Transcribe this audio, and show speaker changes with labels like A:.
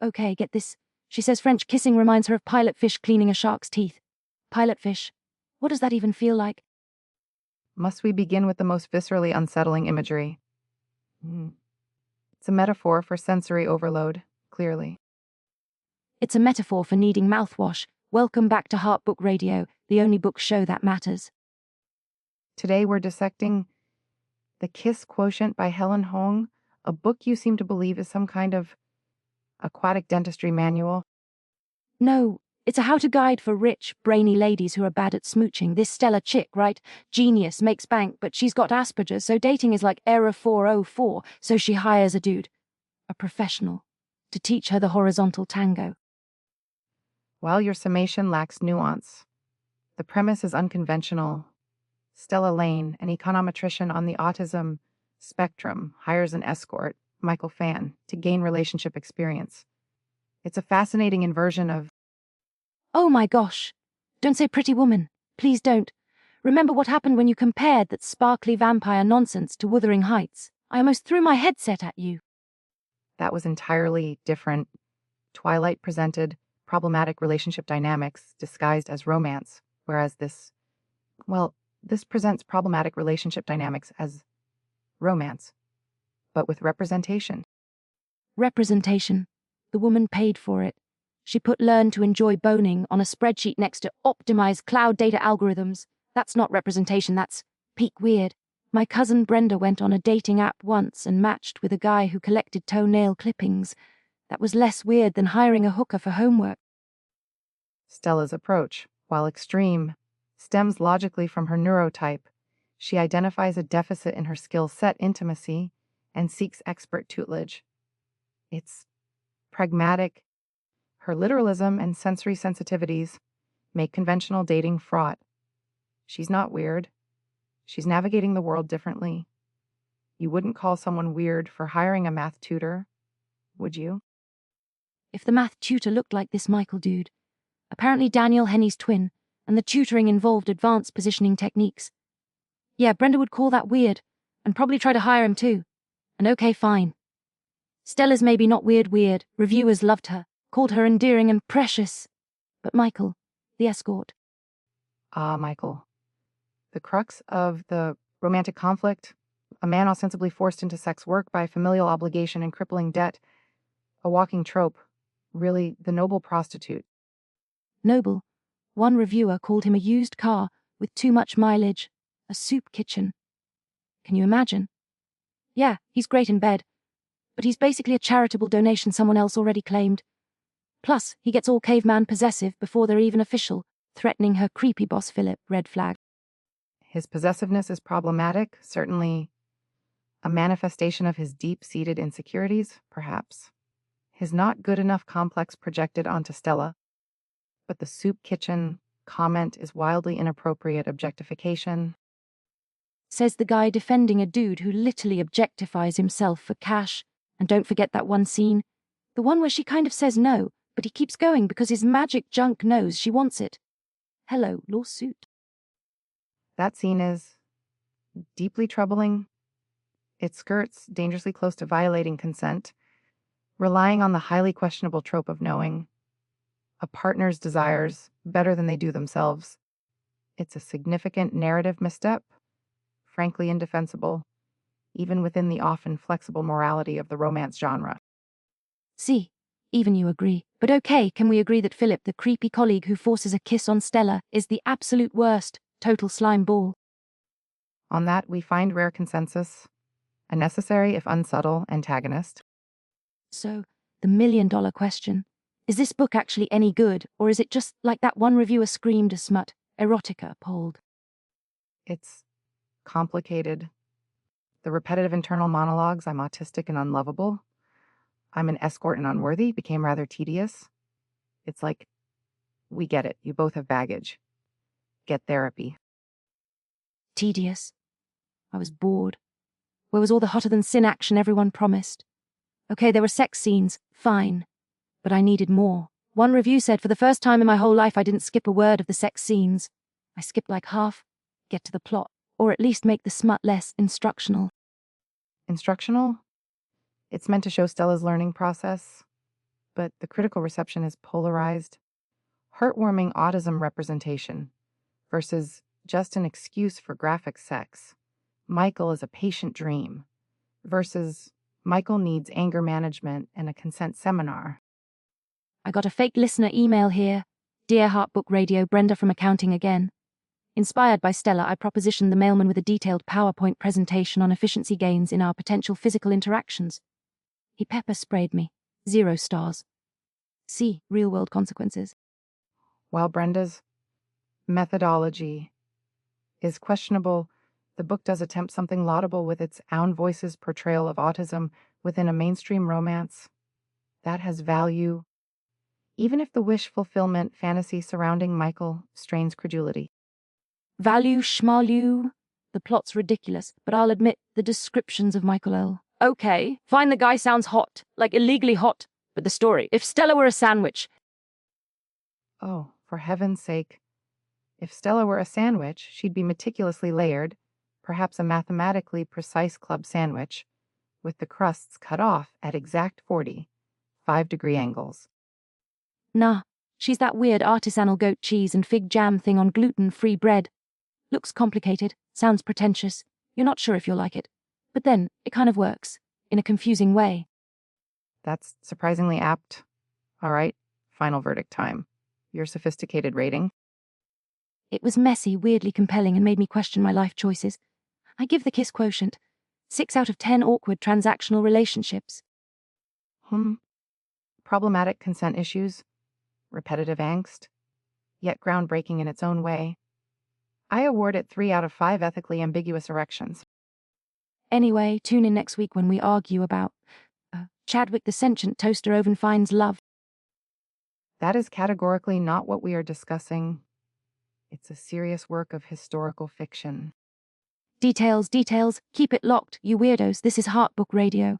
A: Okay, get this. She says French kissing reminds her of pilot fish cleaning a shark's teeth. Pilot fish. What does that even feel like?
B: Must we begin with the most viscerally unsettling imagery? It's a metaphor for sensory overload, clearly.
A: It's a metaphor for needing mouthwash. Welcome back to Heartbook Radio, the only book show that matters.
B: Today we're dissecting The Kiss Quotient by Helen Hoang, a book you seem to believe is some kind of aquatic dentistry manual.
A: No, it's a how-to guide for rich, brainy ladies who are bad at smooching. This Stella chick, right? Genius, makes bank, but she's got Asperger, so dating is like error 404, so she hires a dude, a professional, to teach her the horizontal tango.
B: While your summation lacks nuance, the premise is unconventional. Stella Lane, an econometrician on the autism spectrum, hires an escort, Michael Phan, to gain relationship experience. It's a fascinating inversion of...
A: Oh my gosh. Don't say Pretty Woman. Please don't. Remember what happened when you compared that sparkly vampire nonsense to Wuthering Heights? I almost threw my headset at you.
B: That was entirely different. Twilight presented problematic relationship dynamics disguised as romance, whereas this presents problematic relationship dynamics as romance, but with representation.
A: Representation. The woman paid for it. She put learn to enjoy boning on a spreadsheet next to optimize cloud data algorithms. That's not representation, that's peak weird. My cousin Brenda went on a dating app once and matched with a guy who collected toenail clippings. That was less weird than hiring a hooker for homework.
B: Stella's approach, while extreme, stems logically from her neurotype. She identifies a deficit in her skill set intimacy and seeks expert tutelage. It's pragmatic. Her literalism and sensory sensitivities make conventional dating fraught. She's not weird. She's navigating the world differently. You wouldn't call someone weird for hiring a math tutor, would you?
A: If the math tutor looked like this Michael dude. Apparently Daniel Henney's twin, and the tutoring involved advanced positioning techniques. Yeah, Brenda would call that weird, and probably try to hire him too. And okay, fine. Stella's maybe not weird. Reviewers loved her, called her endearing and precious. But Michael, the escort.
B: Ah, Michael. The crux of the romantic conflict, a man ostensibly forced into sex work by familial obligation and crippling debt, a walking trope, really the noble prostitute.
A: Noble. One reviewer called him a used car with too much mileage, a soup kitchen. Can you imagine? Yeah, he's great in bed, but he's basically a charitable donation someone else already claimed. Plus, he gets all caveman possessive before they're even official, threatening her creepy boss Philip, red flag.
B: His possessiveness is problematic, certainly a manifestation of his deep-seated insecurities, perhaps. His not good enough complex projected onto Stella. But the soup kitchen comment is wildly inappropriate objectification.
A: Says the guy defending a dude who literally objectifies himself for cash. And don't forget that one scene. The one where she kind of says no, but he keeps going because his magic junk knows she wants it. Hello, lawsuit.
B: That scene is deeply troubling. It skirts dangerously close to violating consent, relying on the highly questionable trope of knowing a partner's desires better than they do themselves. It's a significant narrative misstep, frankly indefensible, even within the often flexible morality of the romance genre.
A: See, even you agree. But okay, can we agree that Philip, the creepy colleague who forces a kiss on Stella, is the absolute worst, total slime ball?
B: On that, we find rare consensus, a necessary if unsubtle antagonist.
A: So, the million-dollar question. Is this book actually any good, or is it just like that one reviewer screamed a smut, erotica polled?
B: It's complicated. The repetitive internal monologues, I'm autistic and unlovable, I'm an escort and unworthy, became rather tedious. It's like, we get it, you both have baggage. Get therapy.
A: Tedious. I was bored. Where was all the hotter-than-sin action everyone promised? Okay, there were sex scenes, fine. But I needed more. One review said, for the first time in my whole life I didn't skip a word of the sex scenes. I skipped like half, get to the plot, or at least make the smut less instructional.
B: Instructional? It's meant to show Stella's learning process. but the critical reception is polarized. Heartwarming autism representation versus just an excuse for graphic sex. Michael is a patient dream versus Michael needs anger management and a consent seminar.
A: I got a fake listener email here. Dear Heartbook Radio, Brenda from accounting again. Inspired by Stella, I propositioned the mailman with a detailed PowerPoint presentation on efficiency gains in our potential physical interactions. He pepper sprayed me. 0 stars. See real-world consequences.
B: While Brenda's methodology is questionable, the book does attempt something laudable with its own voice's portrayal of autism within a mainstream romance. That has value, even if the wish fulfillment fantasy surrounding Michael strains credulity.
A: Value schmalu. The plot's ridiculous, but I'll admit the descriptions of Michael L. Okay, fine, the guy sounds hot, like illegally hot, but the story, if Stella were a sandwich.
B: Oh, for heaven's sake. If Stella were a sandwich, she'd be meticulously layered, perhaps a mathematically precise club sandwich, with the crusts cut off at exact 40, 5-degree angles.
A: Nah, she's that weird artisanal goat cheese and fig jam thing on gluten-free bread. Looks complicated, sounds pretentious, you're not sure if you'll like it. But then, it kind of works, in a confusing way.
B: That's surprisingly apt. All right, final verdict time. Your sophisticated rating?
A: It was messy, weirdly compelling, and made me question my life choices. I give the kiss quotient 6 out of 10 awkward transactional relationships.
B: Problematic consent issues, repetitive angst, yet groundbreaking in its own way. I award it 3 out of 5 ethically ambiguous erections.
A: Anyway, tune in next week when we argue about Chadwick the sentient toaster oven finds love.
B: That is categorically not what we are discussing. It's a serious work of historical fiction.
A: Details, keep it locked, you weirdos. This is Heartbook Radio.